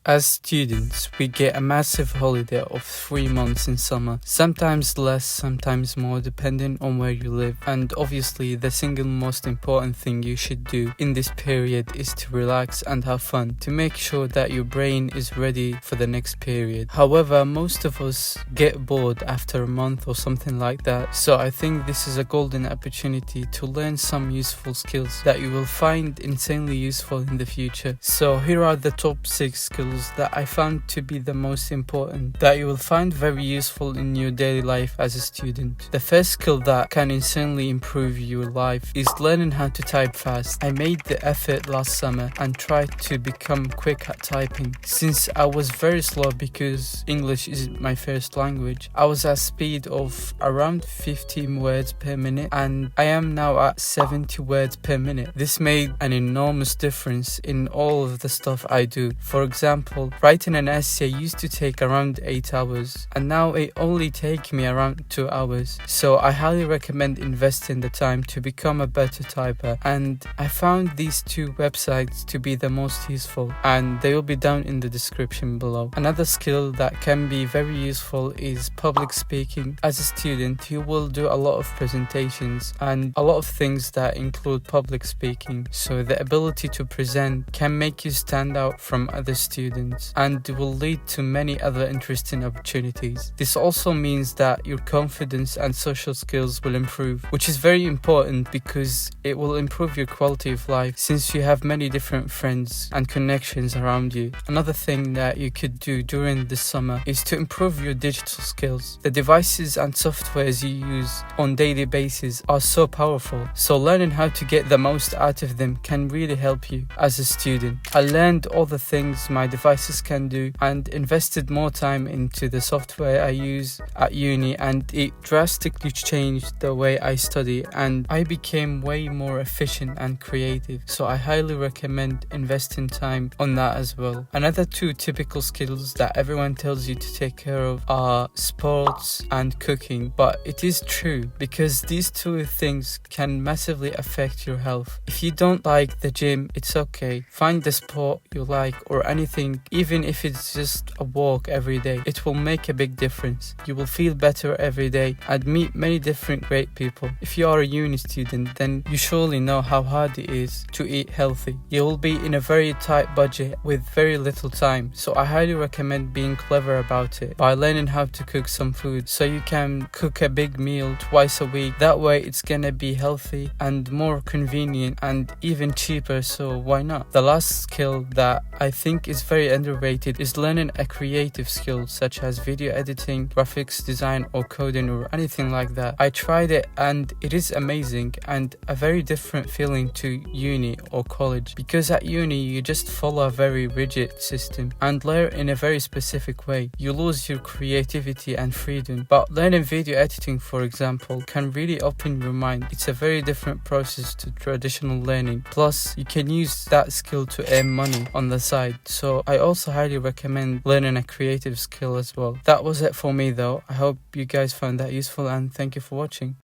As students, we get a massive holiday of 3 months in summer, sometimes less, sometimes more, depending on where you live. And obviously, the single most important thing you should do in this period is to relax and have fun, to make sure that your brain is ready for the next period. However, most of us get bored after a month or something like that, so I think this is a golden opportunity to learn some useful skills that you will find insanely useful in the future. So here are the top 6 skills that I found to be the most important, that you will find very useful in your daily life as a student. The first skill that can insanely improve your life is learning how to type fast. I made the effort last summer and tried to become quick at typing. Since I was very slow because English is my first language, I was at speed of around 15 words per minute, and I am now at 70 words per minute. This made an enormous difference in all of the stuff I do. For example, writing an essay used to take around 8 hours, and now it only takes me around 2 hours. So I highly recommend investing the time to become a better typer, and I found these 2 websites to be the most useful, and they will be down in the description below. Another skill that can be very useful is public speaking. As a student, you will do a lot of presentations and a lot of things that include public speaking, so the ability to present can make you stand out from other students and will lead to many other interesting opportunities. This also means that your confidence and social skills will improve, which is very important because it will improve your quality of life since you have many different friends and connections around you. Another thing that you could do during the summer is to improve your digital skills. The devices and softwares you use on daily basis are so powerful, so learning how to get the most out of them can really help you as a student. I learned all the things my devices can do and invested more time into the software I use at uni, and it drastically changed the way I study, and I became way more efficient and creative, so I highly recommend investing time on that as well. Another 2 typical skills that everyone tells you to take care of are sports and cooking, but it is true because these 2 things can massively affect your health. If you don't like the gym, it's okay. Find the sport you like or anything, even if it's just a walk every day. It will make a big difference. You will feel better every day and meet many different great people. If you are a uni student, then you surely know how hard it is to eat healthy. You will be in a very tight budget with very little time, so I highly recommend being clever about it by learning how to cook some food, so you can cook a big meal twice a week. That way it's gonna be healthy and more convenient and even cheaper, so why not? The last skill that I think is very underrated is learning a creative skill such as video editing, graphics design or coding or anything like that. I tried it and it is amazing and a very different feeling to uni or college, because at uni you just follow a very rigid system and learn in a very specific way. You lose your creativity and freedom, but learning video editing, for example, can really open your mind. It's a very different process to traditional learning, plus you can use that skill to earn money on the side, so I also highly recommend learning a creative skill as well. That was it for me though. I hope you guys found that useful, and thank you for watching.